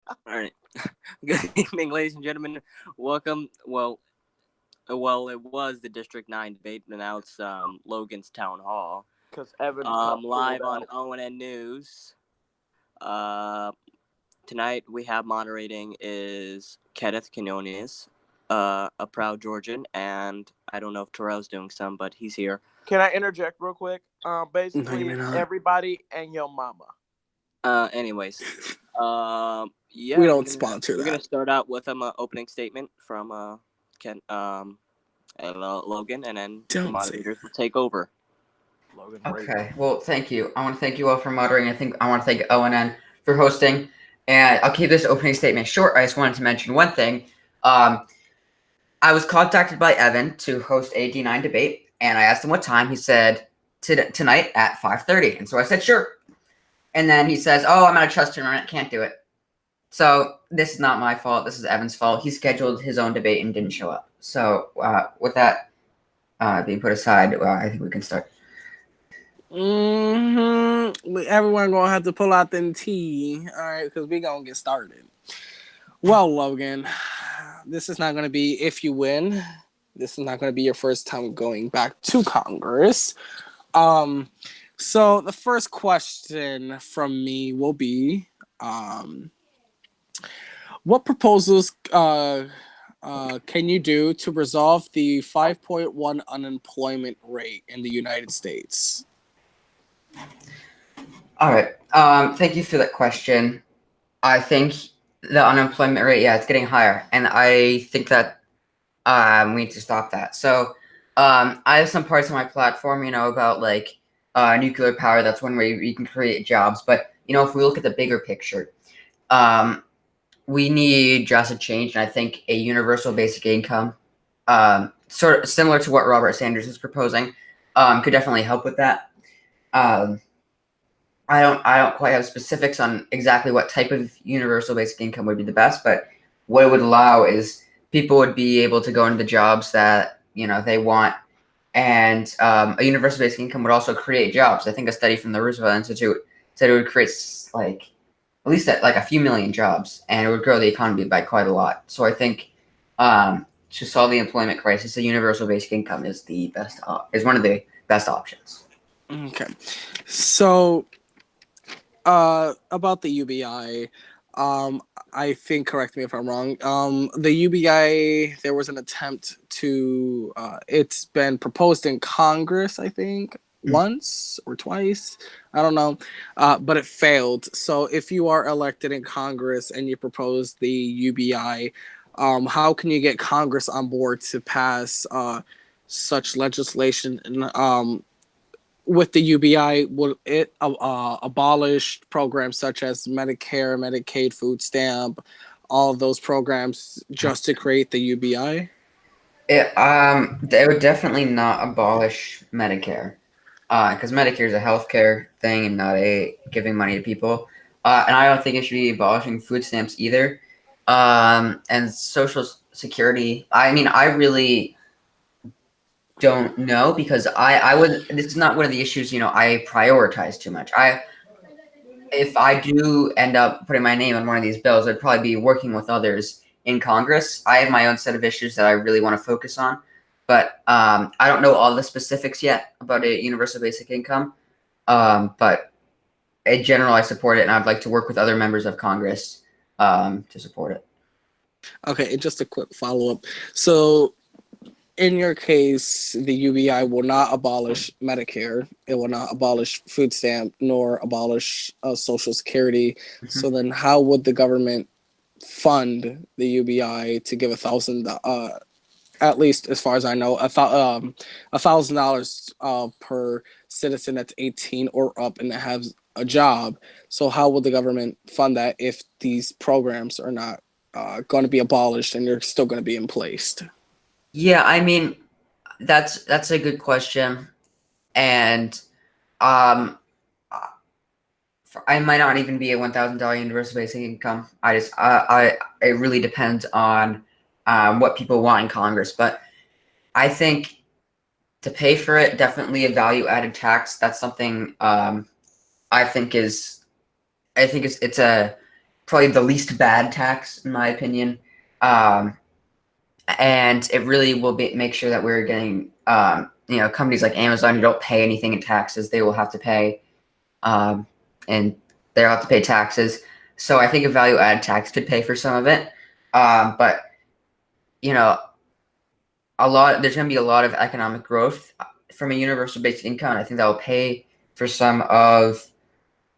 All right. Good evening, ladies and gentlemen. Welcome. It was the District 9 debate, but now it's Logan's Town Hall. Because Evan got Live pulled on out. ONN News. Uh, Tonight we have moderating is Kenneth Quinones, a proud Georgian, and I don't know if Terrell's doing some, but he's here. Can I interject real quick? No, Basically, you're not. everybody and your mama. Anyways, yeah, We don't sponsor we're gonna that. start out with an opening statement from Ken and Logan, and then the Don't say moderators will take over. Logan's Okay, well, thank you. I want to thank you all for moderating. I want to thank ONN for hosting. And I'll keep this opening statement short. I just wanted to mention one thing. I was contacted by Evan to host a D9 debate, and I asked him what time. He said tonight at 5:30, and so I said sure. And then he says, "Oh, I'm at a chess tournament, can't do it." So this is not my fault. This is Evan's fault. He scheduled his own debate and didn't show up. So with that being put aside, I think we can start. Everyone gonna have to pull out them tea, all right? Because we gonna get started. Well, Logan, this is not gonna be if you win. This is not gonna be your first time going back to Congress. So the first question from me will be, what proposals can you do to resolve the 5.1 unemployment rate in the United States? All right. Thank you for that question. I think the unemployment rate, it's getting higher, and I think that we need to stop that. So, I have some parts of my platform, about like nuclear power. That's one way we can create jobs. But if we look at the bigger picture, we need drastic change, and I think a universal basic income, sort of similar to what Robert Sanders is proposing, could definitely help with that. I don't quite have specifics on exactly what type of universal basic income would be the best, but what it would allow is people would be able to go into the jobs that they want, and a universal basic income would also create jobs. I think a study from the Roosevelt Institute said it would create at least a few million jobs, and it would grow the economy by quite a lot. So I think to solve the employment crisis, a universal basic income is one of the best options. Okay, so about the UBI, I think, correct me if I'm wrong. The UBI, there was an attempt to. It's been proposed in Congress, I think, once or twice. I don't know, but it failed. So if you are elected in Congress and you propose the UBI, how can you get Congress on board to pass such legislation? And with the UBI, will it abolish programs such as Medicare, Medicaid, food stamp, all of those programs just to create the UBI? They would definitely not abolish Medicare, because Medicare is a healthcare thing and not a giving money to people. And I don't think it should be abolishing food stamps either. And Social Security. I mean, I really don't know, because I would. This is not one of the issues I prioritize too much. If I do end up putting my name on one of these bills, I'd probably be working with others in Congress. I have my own set of issues that I really want to focus on, but I don't know all the specifics yet about a universal basic income. But in general, I support it, and I'd like to work with other members of Congress to support it. Okay, and just a quick follow-up. So in your case, the UBI will not abolish Medicare. It will not abolish food stamp, nor abolish Social Security. Mm-hmm. So then how would the government fund the UBI to give $1,000, at least as far as I know, $1,000 per citizen that's 18 or up and that has a job? So how would the government fund that if these programs are not going to be abolished and they're still going to be in place? Yeah, I mean, that's a good question, and I might not even be a $1,000 universal basic income. It really depends on what people want in Congress, but I think to pay for it, definitely a value added tax. That's something I think it's probably the least bad tax, in my opinion. And it really will make sure that we're getting, companies like Amazon who don't pay anything in taxes, they will have to pay, and they'll have to pay taxes. So I think a value-added tax could pay for some of it. But there's going to be a lot of economic growth from a universal basic income. I think that will pay for some of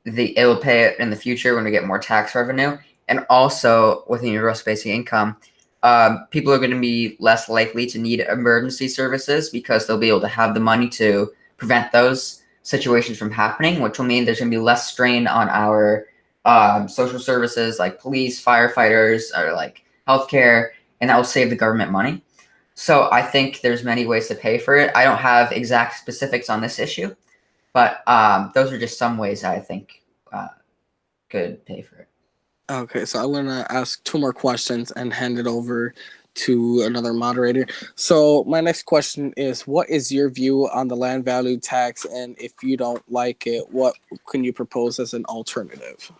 it will pay it in the future when we get more tax revenue. And also with the universal basic income, people are going to be less likely to need emergency services because they'll be able to have the money to prevent those situations from happening, which will mean there's going to be less strain on our social services like police, firefighters, or like healthcare, and that will save the government money. So I think there's many ways to pay for it. I don't have exact specifics on this issue, but those are just some ways I think could pay for it. Okay, so I'm gonna ask 2 more questions and hand it over to another moderator. So my next question is, what is your view on the land value tax? And if you don't like it, what can you propose as an alternative?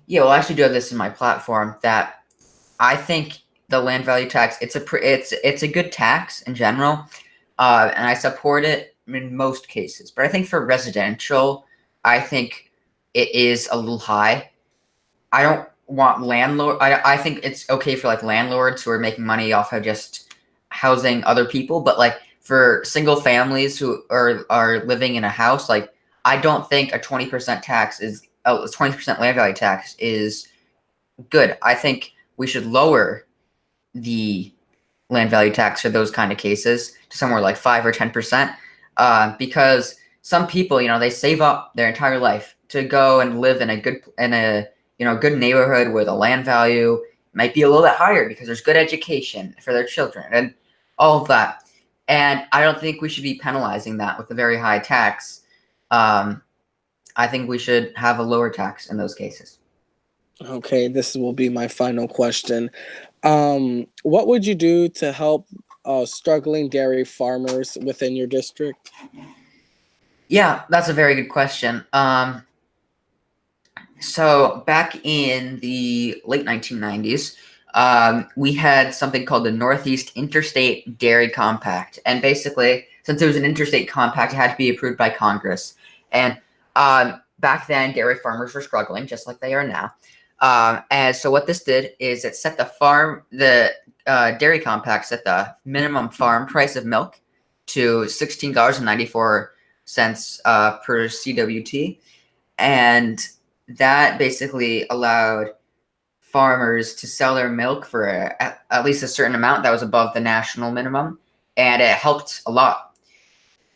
Yeah, well, I actually do have this in my platform that I think the land value tax, it's a good tax in general, and I support it in most cases. But I think for residential, I think it is a little high. I don't want I think it's okay for like landlords who are making money off of just housing other people, but like for single families who are living in a house, like I don't think a 20% tax is a 20% land value tax is good. I think we should lower the land value tax for those kind of cases to somewhere like 5 or 10%, because some people, they save up their entire life to go and live in a good neighborhood where the land value might be a little bit higher because there's good education for their children and all of that. And I don't think we should be penalizing that with a very high tax. I think we should have a lower tax in those cases. Okay, this will be my final question. What would you do to help struggling dairy farmers within your district? Yeah, that's a very good question. So back in the late 1990s, we had something called the Northeast Interstate Dairy Compact. And basically, since it was an interstate compact, it had to be approved by Congress. And back then, dairy farmers were struggling, just like they are now. And so what this did is it set the dairy compact set the minimum farm price of milk to $16.94 per CWT. And that basically allowed farmers to sell their milk for at least a certain amount that was above the national minimum, and it helped a lot.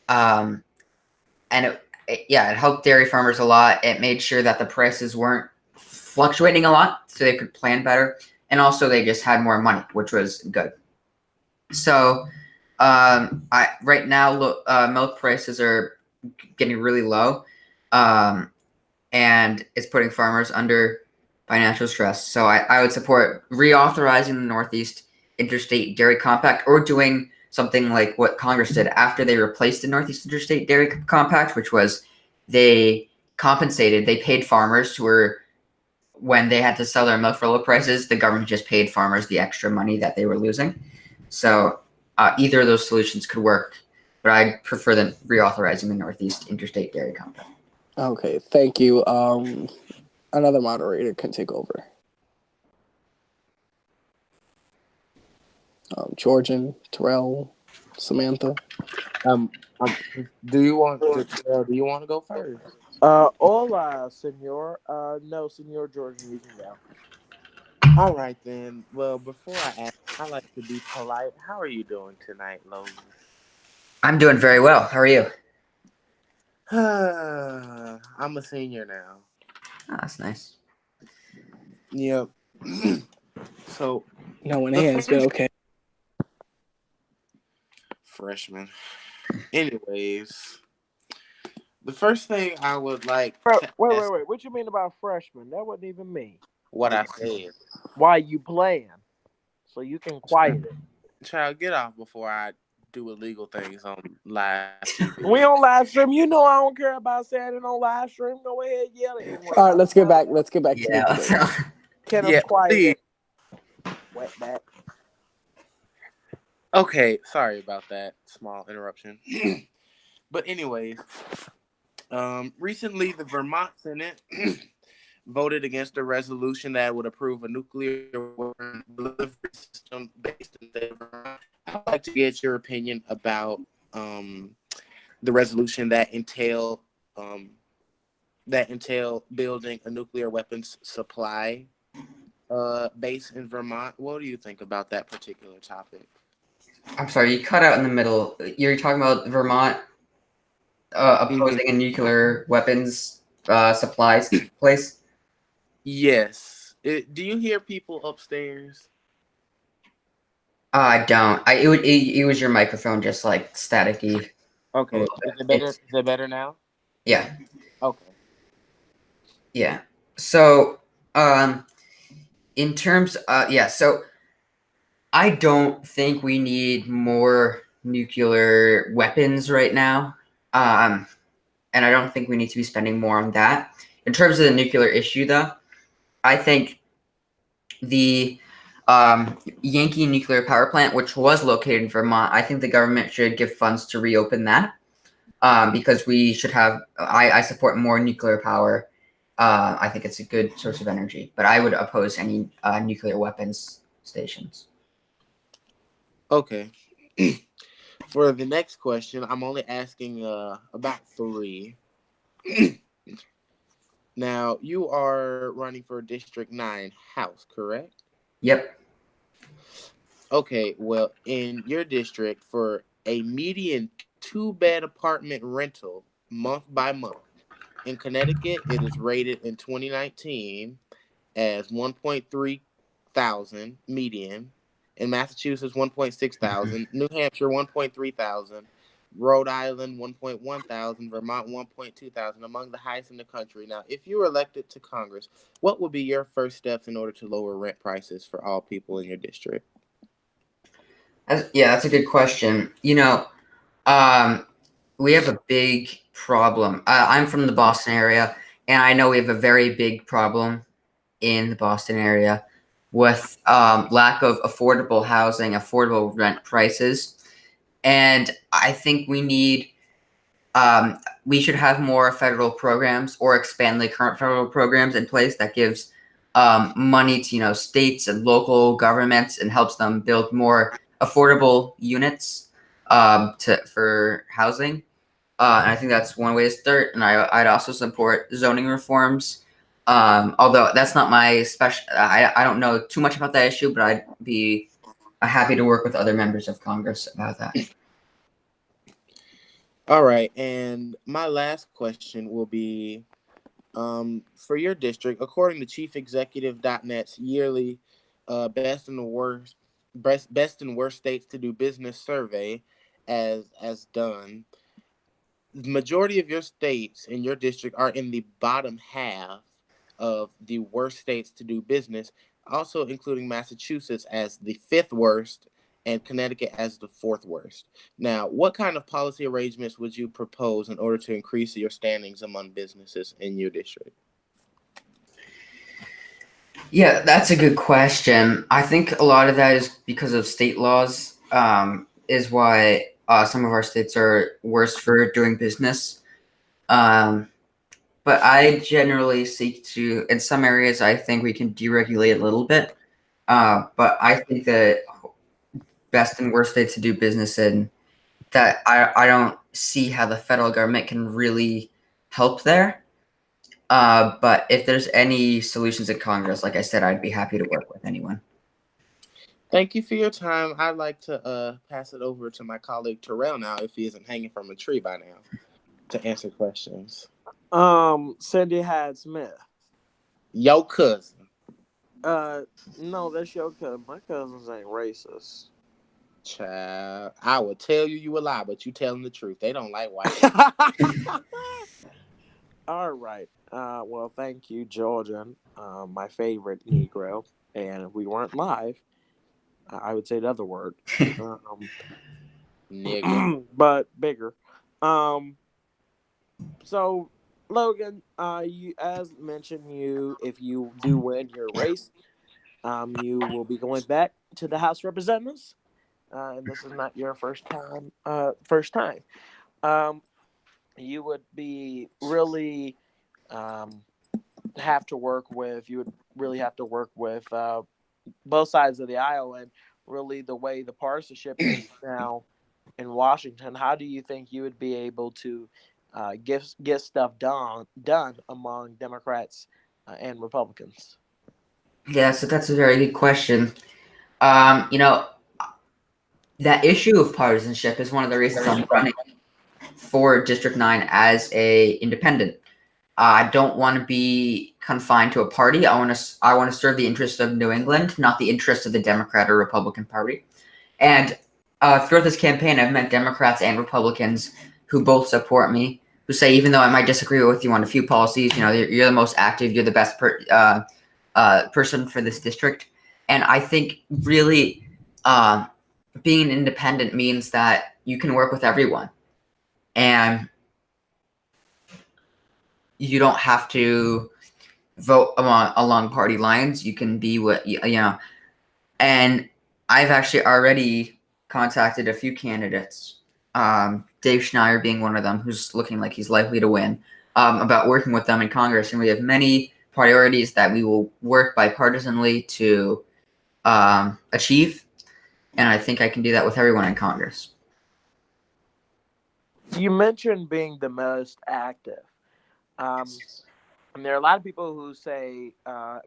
And it helped dairy farmers a lot. It made sure that the prices weren't fluctuating a lot, so they could plan better, and also they just had more money, which was good. So right now milk prices are getting really low. And it's putting farmers under financial stress. So I would support reauthorizing the Northeast Interstate Dairy Compact, or doing something like what Congress did after they replaced the Northeast Interstate Dairy Compact, which was they paid farmers when they had to sell their milk for low prices, the government just paid farmers the extra money that they were losing. So either of those solutions could work, but I prefer than reauthorizing the Northeast Interstate Dairy Compact. Okay, thank you. Another moderator can take over. Georgian, Terrell, Samantha. Do you want to go first? Hola, senor. No, senor Jordan, you can go. All right then. Well, before I ask, I like to be polite. How are you doing tonight, Logan? I'm doing very well. How are you? I'm a senior now. Oh, that's nice. Yep. So No one hands, but okay. freshman. Anyways, the first thing I would like to Wait. What you mean about freshman? That wasn't even me. what I said. Why you playing? So you can quiet it. Child, get off before I do illegal things on live TV. We on live stream. You know I don't care about saying it on live stream. Go ahead, yell it. All right, let's get back. Let's get back to Yeah. the debate. Kenneth, Yeah, quiet. Wetback. Okay, sorry about that small interruption. But anyways, recently the Vermont Senate voted against a resolution that would approve a nuclear weapon delivery system based in the state of Vermont. I'd like to get your opinion about the resolution that entail building a nuclear weapons supply base in Vermont. What do you think about that particular topic? I'm sorry, you cut out in the middle. You're talking about Vermont opposing a nuclear weapons supplies place? Yes. Do you hear people upstairs? I don't. It was your microphone just like staticky. Okay. Is Is it better? Is it better now? Yeah. Okay. Yeah. So, in terms, so I don't think we need more nuclear weapons right now. And I don't think we need to be spending more on that. In terms of the nuclear issue, though, I think the Yankee nuclear power plant, which was located in Vermont, I think the government should give funds to reopen that because we should have. I support more nuclear power. I think it's a good source of energy, but I would oppose any nuclear weapons stations. Okay. For the next question, I'm only asking about 3. Now, you are running for District 9 House, correct? Yep. Okay, well, in your district, for a median 2-bed apartment rental month by month, in Connecticut, it is rated in 2019 as 1.3 thousand median. In Massachusetts, 1.6 thousand. New Hampshire, 1.3 thousand. Rhode Island, 1.1 thousand. Vermont, 1.2 thousand, among the highest in the country. Now, if you were elected to Congress, what would be your first steps in order to lower rent prices for all people in your district? That's a good question. We have a big problem. I'm from the Boston area, and I know we have a very big problem in the Boston area with lack of affordable housing, affordable rent prices. And I think we should have more federal programs or expand the current federal programs in place that gives money to states and local governments and helps them build more affordable units for housing. And I think that's one way to start. And I'd also support zoning reforms. Although that's not my special, I don't know too much about that issue, but I'd be happy to work with other members of Congress about that. All right, and my last question will be for your district, according to chiefexecutive.net's yearly best and worst states to do business survey as done, the majority of your states in your district are in the bottom half of the worst states to do business, also including Massachusetts as the 5th worst and Connecticut as the 4th worst. Now, what kind of policy arrangements would you propose in order to increase your standings among businesses in your district? Yeah, that's a good question. I think a lot of that is because of state laws, is why some of our states are worse for doing business. But I generally seek to, in some areas, I think we can deregulate a little bit. But I think that best and worst states to do business in, that I don't see how the federal government can really help there. But if there's any solutions in Congress, like I said, I'd be happy to work with anyone. Thank you for your time. I'd like to pass it over to my colleague Terrell now, if he isn't hanging from a tree by now, to answer questions. Cindy Hyde Smith. Yo cousin. No, that's your cousin. My cousins ain't racist. Child, I would tell you a lie, but you telling the truth. They don't like white. All right. Well, thank you, Georgian, my favorite Negro. And if we weren't live, I would say the other word. nigga. but bigger. So Logan, you as mentioned, if you do win your race, you will be going back to the House of Representatives, and this is not your first time. Um, you would be really um have to work with. You would really have to work with both sides of the aisle, and really the way the partisanship is now in Washington. How do you think you would be able to get stuff done among Democrats and Republicans? Yeah, so that's a very good question. You know, that issue of partisanship is one of the reasons I'm running for District 9 as a independent. I don't want to be confined to a party. I want to serve the interests of New England, not the interests of the Democrat or Republican Party. And throughout this campaign, I've met Democrats and Republicans who both support me, who say even though I might disagree with you on a few policies, you're the most active, you're the best person for this district. And I think really being an independent means that you can work with everyone. And you don't have to vote along party lines. You can be what you know. And I've actually already contacted a few candidates, Dave Schneier being one of them, who's looking like he's likely to win, about working with them in Congress. And we have many priorities that we will work bipartisanly to achieve. And I think I can do that with everyone in Congress. You mentioned being the most active. And there are a lot of people who say,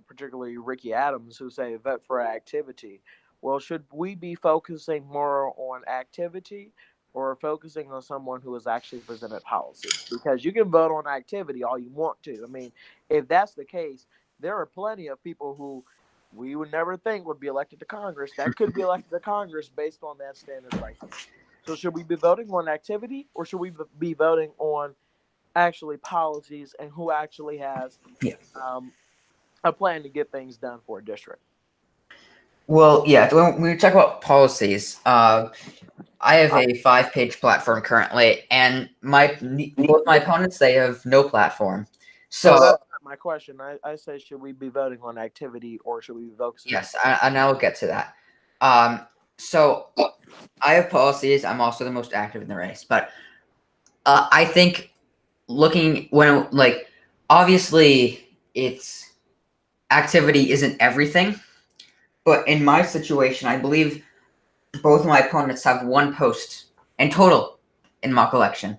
particularly Ricky Adams, who say vote for activity. Well, should we be focusing more on activity or focusing on someone who has actually presented policies? Because you can vote on activity all you want to. I mean, if that's the case, there are plenty of people who we would never think would be elected to Congress that could be elected to Congress based on that standard right there. So should we be voting on activity or should we be voting on actually policies and who actually has a plan to get things done for a district? Well, yeah, when we talk about policies, I have a 5-page platform currently, and both my opponents, they have no platform. So that's not my question. I say, should we be voting on activity or should we be focusing? yes, and I will get to that. So I have policies. I'm also the most active in the race, but I think obviously it's activity isn't everything, but in my situation, I believe both of my opponents have one post in total in mock election,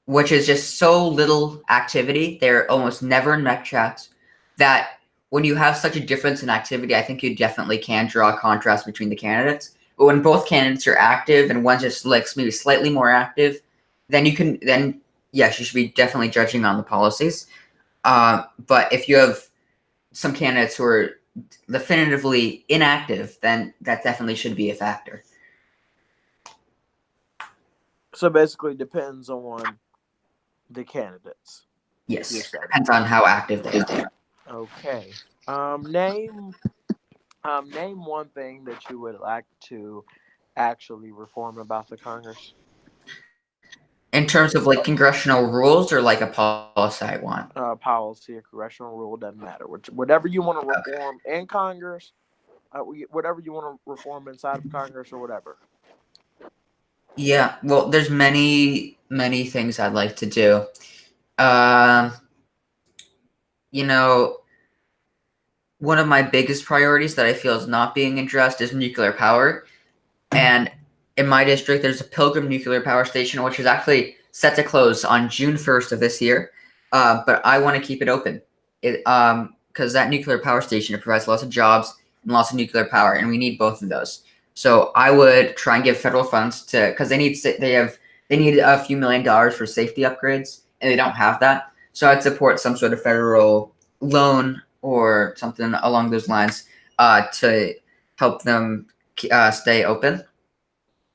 which is just so little activity. They're almost never in mech chats. That when you have such a difference in activity, I think you definitely can draw a contrast between the candidates. But when both candidates are active and one's just like maybe slightly more active, then yes, you should be definitely judging on the policies. But if you have some candidates who are definitively inactive, then that definitely should be a factor. So basically, depends on the candidates. Yes, depends on how active they are. Okay. Name one thing that you would like to actually reform about the Congress. In terms of like congressional rules or like a policy I want? Policy or congressional rule doesn't matter. Whatever you want to reform in Congress, whatever you want to reform inside of Congress or whatever. Yeah, well, there's many things I'd like to do. One of my biggest priorities that I feel is not being addressed is nuclear power. And in my district, there's a Pilgrim nuclear power station, which is actually set to close on June 1st of this year. But I want to keep it open. Because that nuclear power station, it provides lots of jobs and lots of nuclear power, and we need both of those. So I would try and give federal funds because they need a few $1 million for safety upgrades, and they don't have that. So I'd support some sort of federal loan or something along those lines to help them stay open.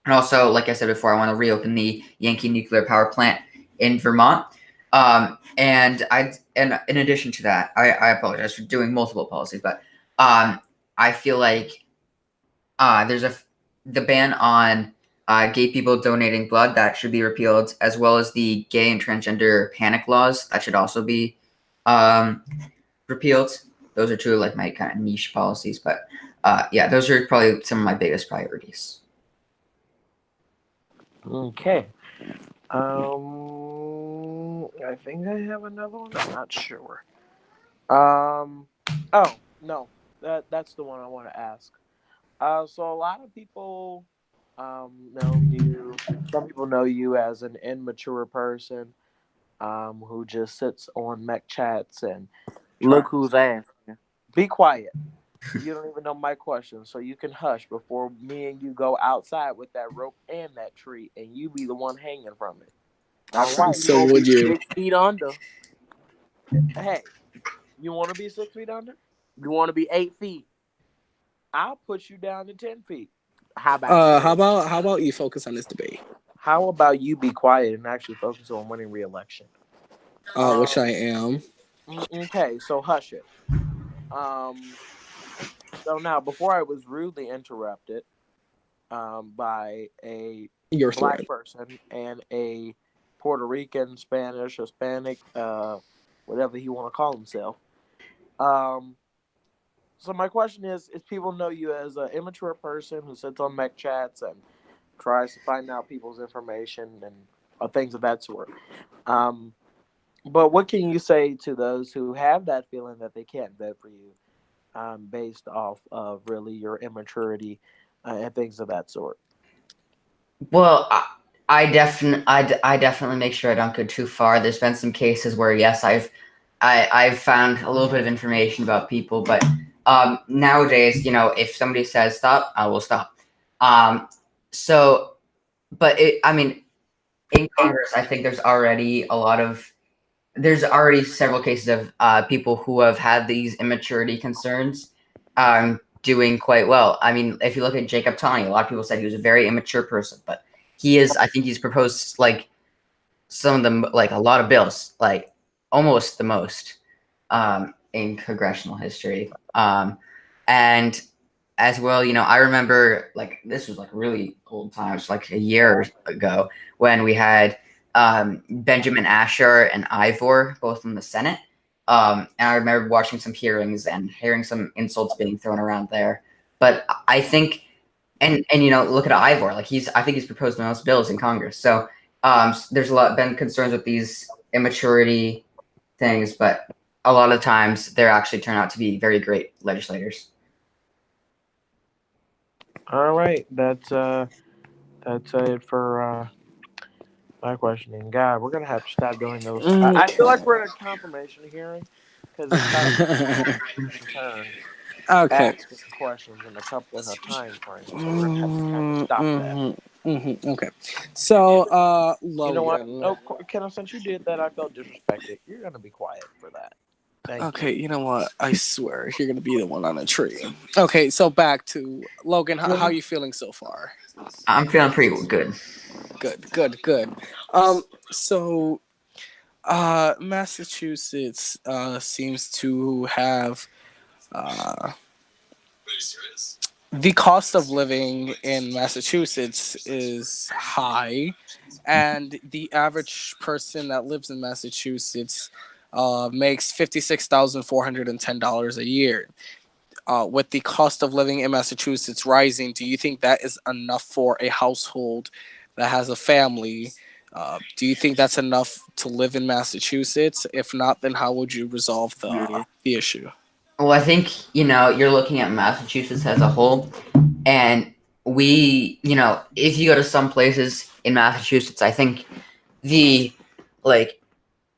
And also, like I said before, I want to reopen the Yankee nuclear power plant in Vermont. And in addition to that, I apologize for doing multiple policies, but I feel like there's the ban on gay people donating blood, that should be repealed, as well as the gay and transgender panic laws, that should also be repealed. Those are two like my kind of niche policies, but yeah, those are probably some of my biggest priorities. Okay. I think I have another one. I'm not sure. Oh no, that's the one I want to ask. So a lot of people, know you. Some people know you as an immature person, who just sits on mech chats and Look tries. who's asking. Be quiet. You don't even know my question, so you can hush before me and you go outside with that rope and that tree, and you be the one hanging from it. All All right. right, you So gonna would be you? 6 feet under. Hey, you want to be 6 feet under? You want to be 8 feet. I'll put you down to 10 feet. How about that? How about you focus on this debate? How about you be quiet and actually focus on winning re-election? Which Um. I am. Okay, so hush it. Um. So now, before I was rudely interrupted, by a Your black thread. person and a Puerto Rican, Spanish, Hispanic, whatever he want to call himself. Um. So my question is people know you as an immature person who sits on mech chats and tries to find out people's information and things of that sort. Um, but what can you say to those who have that feeling that they can't vote for you, based off of really your immaturity, and things of that sort? Well, I definitely make sure I don't go too far. There's been some cases where yes, I've found a little bit of information about people, but nowadays, if somebody says stop, I will stop. Um, so, but I mean, in Congress, I think there's already several cases of people who have had these immaturity concerns doing quite well. I mean, if you look at Jacob Taney, a lot of people said he was a very immature person, but I think he's proposed like some of them, like a lot of bills, like almost the most in congressional history. And as well, I remember like this was like really old times, like a year ago when we had Benjamin Asher and Ivor both in the Senate. And I remember watching some hearings and hearing some insults being thrown around there. But I think, and look at Ivor, like I think he's proposed the most bills in Congress. So there's been concerns with these immaturity things, but a lot of times they actually turn out to be very great legislators. All right, that's it for my questioning. God, we're gonna have to stop doing those. I feel like we're in a confirmation hearing because it's kind of taking turns Okay. asking questions in a couple of time frames. So we're gonna have to kind of stop that. Okay. So, You know what? Logan. No, Kenna, since you did that, I felt disrespected. You're gonna be quiet for that. Thank Okay, you. you know what? I swear you're gonna be the one on a tree. Okay, so back to Logan. How are you feeling so far? I'm feeling pretty good. Good. So, Massachusetts seems to have the cost of living in Massachusetts is high, and the average person that lives in Massachusetts makes $56,410 a year. With the cost of living in Massachusetts rising, do you think that is enough for a household that has a family? Do you think that's enough to live in Massachusetts? If not, then how would you resolve the issue? Well, I think, you're looking at Massachusetts as a whole, and if you go to some places in Massachusetts, I think like,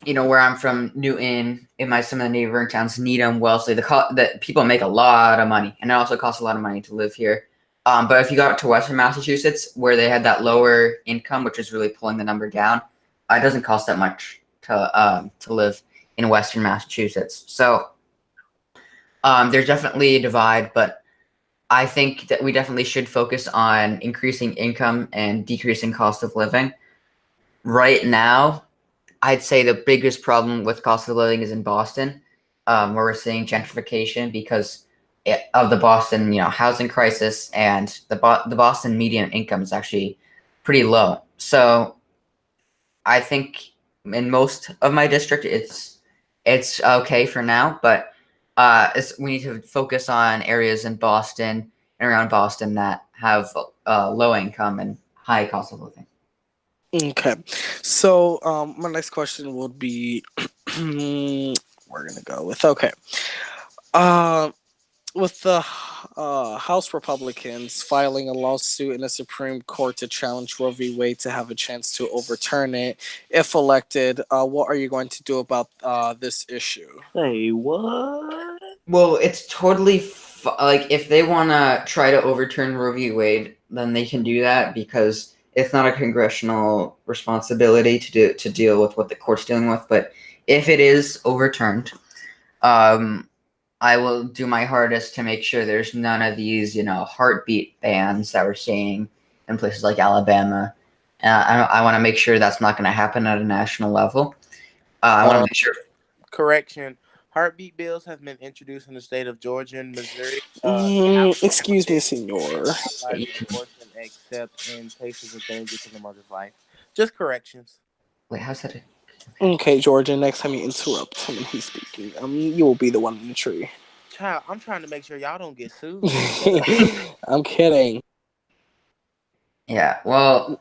where I'm from, Newton, some of the neighboring towns, Needham, Wellesley, the people make a lot of money, and it also costs a lot of money to live here. But if you go out to Western Massachusetts, where they had that lower income, which is really pulling the number down, it doesn't cost that much to live in Western Massachusetts. So there's definitely a divide, but I think that we definitely should focus on increasing income and decreasing cost of living. Right now, I'd say the biggest problem with cost of living is in Boston, where we're seeing gentrification because of the Boston, housing crisis, and the Boston median income is actually pretty low. So I think in most of my district, it's okay for now, but we need to focus on areas in Boston and around Boston that have low income and high cost of living. Okay. So my next question would be we're gonna go with okay. Uh, with the House Republicans filing a lawsuit in the Supreme Court to challenge Roe v. Wade to have a chance to overturn it if elected, what are you going to do about this issue? Say what? Well, it's totally like if they want to try to overturn Roe v. Wade, then they can do that because it's not a congressional responsibility to deal with what the court's dealing with. But if it is overturned, I will do my hardest to make sure there's none of these, heartbeat bans that we're seeing in places like Alabama. I want to make sure that's not going to happen at a national level. I want to make sure. Correction. Heartbeat bills have been introduced in the state of Georgia and Missouri. The House Excuse me, Republicans senor. legalize abortion except in cases of danger to the mother's life. Just corrections. Wait, how's that? Okay, Georgia. Next time you interrupt him when he's speaking, you will be the one in the tree. Child, I'm trying to make sure y'all don't get sued. So I'm kidding. Yeah. Well.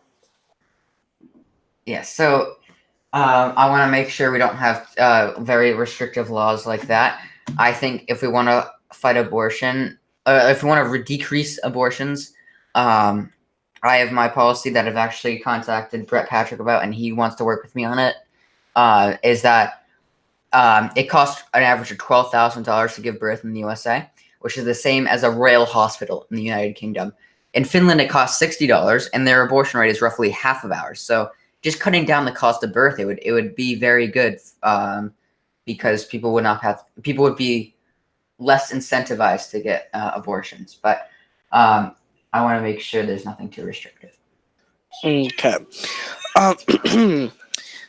Yeah. So. I want to make sure we don't have very restrictive laws like that. I think if we want to fight abortion, if we want to decrease abortions, I have my policy that I've actually contacted Brett Patrick about, and he wants to work with me on it. Is that it costs an average of $12,000 to give birth in the USA, which is the same as a royal hospital in the United Kingdom. In Finland, it costs $60, and their abortion rate is roughly half of ours. So just cutting down the cost of birth, it would be very good because people would be less incentivized to get abortions. But I want to make sure there's nothing too restrictive. Okay.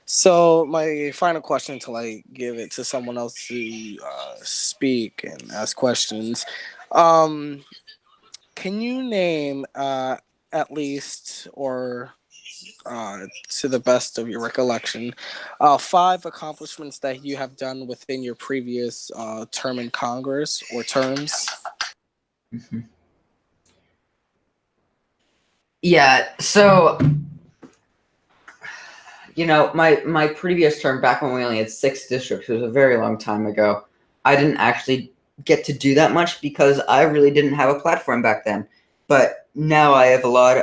So my final question until I give it to someone else to speak and ask questions. Can you name at least or to the best of your recollection, 5 accomplishments that you have done within your previous term in Congress or terms? Mm-hmm. Yeah, so my previous term back when we only had 6 districts, it was a very long time ago. I didn't actually get to do that much because I really didn't have a platform back then. But now I have a lot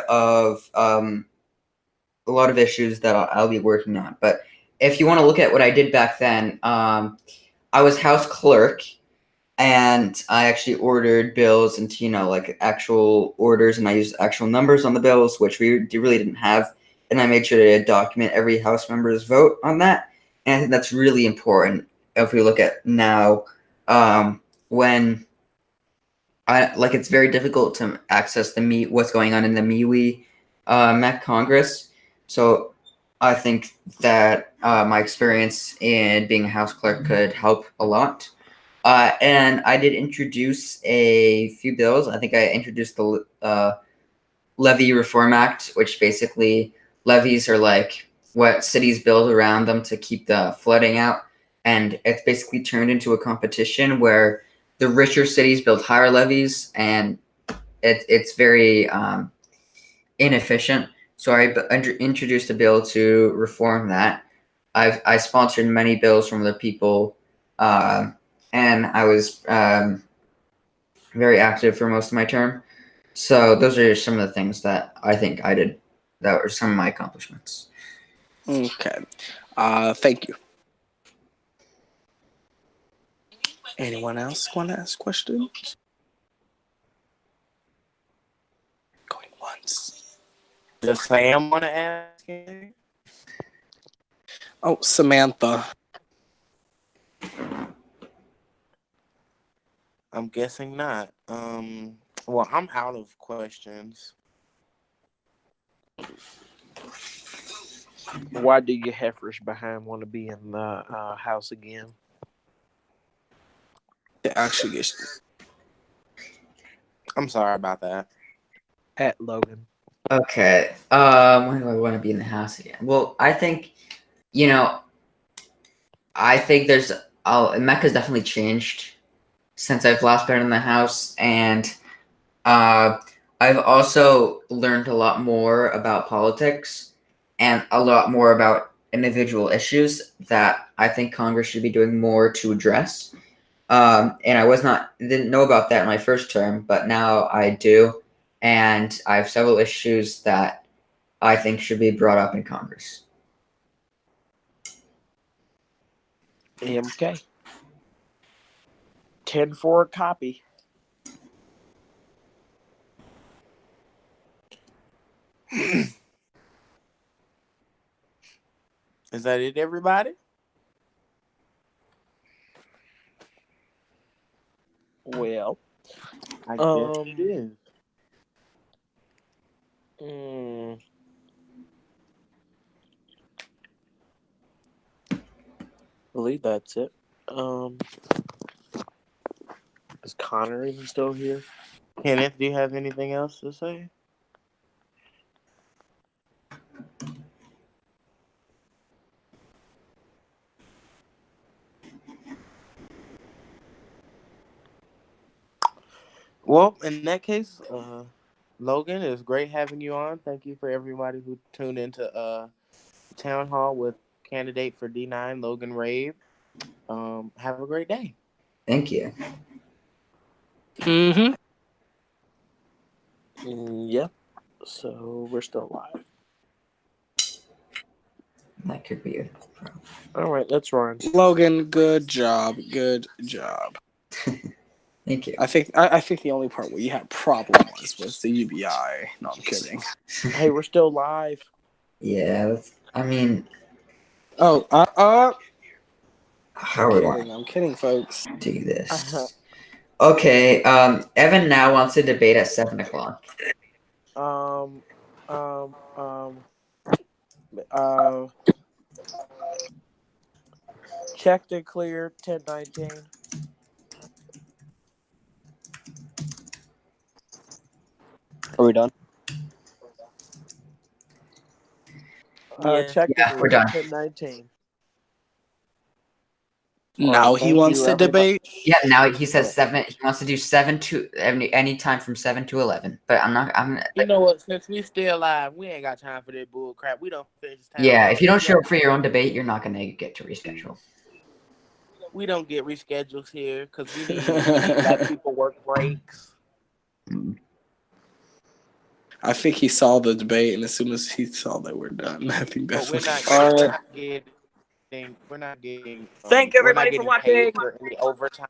of issues that I'll be working on. But if you want to look at what I did back then, I was House Clerk, and I actually ordered bills into like actual orders, and I used actual numbers on the bills, which we really didn't have. And I made sure to document every House member's vote on that. And I think that's really important if we look at now, when it's very difficult to access what's going on in the MeWe Met Congress. So I think that my experience in being a House clerk could help a lot. And I did introduce a few bills. I think I introduced the Levy Reform Act, which basically levies are like what cities build around them to keep the flooding out. And it's basically turned into a competition where the richer cities build higher levies, and it's very inefficient. So I introduced a bill to reform that. I sponsored many bills from other people, and I was very active for most of my term. So those are some of the things that I think I did that were some of my accomplishments. Okay. Thank you. Anyone else want to ask questions? Going once. does Sam want to ask anything? Oh, Samantha. I'm guessing not. Well, I'm out of questions. Why do you heifers behind want to be in the house again? It actually gets. I'm sorry about that. At Logan. Okay. When do I want to be in the house again? Well, I think, I think Mecca's definitely changed since I've last been in the house, and uh, I've also learned a lot more about politics and a lot more about individual issues that I think Congress should be doing more to address. And didn't know about that in my first term, but now I do, and I have several issues that I think should be brought up in Congress. MK. 10 for a copy. Is that it, everybody? Well, I guess it is. mm, I believe that's it. Is Connor even still here? Kenneth, do you have anything else to say? Well, in that case, Logan, it was great having you on. Thank you for everybody who tuned into Town Hall with candidate for D9, Logan Rave. Have a great day. Thank you. Mm-hmm. Yep. So we're still live. That could be a problem. All right, let's run. Logan, good job. Good job. Thank you. I think the only part where you had problem was the UBI. No, I'm kidding. Hey, we're still live. Yeah, I mean, Oh, how do I I'm kidding, folks. do this? Okay, Evan now wants to debate at 7:00. Um, checked and cleared 1019. Are we done? Yeah. Checked Yeah, and we're cleared done. 1019. Now he thank wants you, to everybody. debate. Yeah, now he says Okay. 7. He wants to do 7 to any time from 7 to 11. But I'm You know what? Since we still live, we ain't got time for that bull crap. We don't finish this town yeah. hall. If you don't show up for your own debate, you're not gonna get to reschedule. We don't get reschedules here because we need black people work breaks. I think he saw the debate, and as soon as he saw that we're done, I think But that's we're what not. he said. We're not getting. We're not getting. Thank We're not everybody for getting watching. paid for any overtime.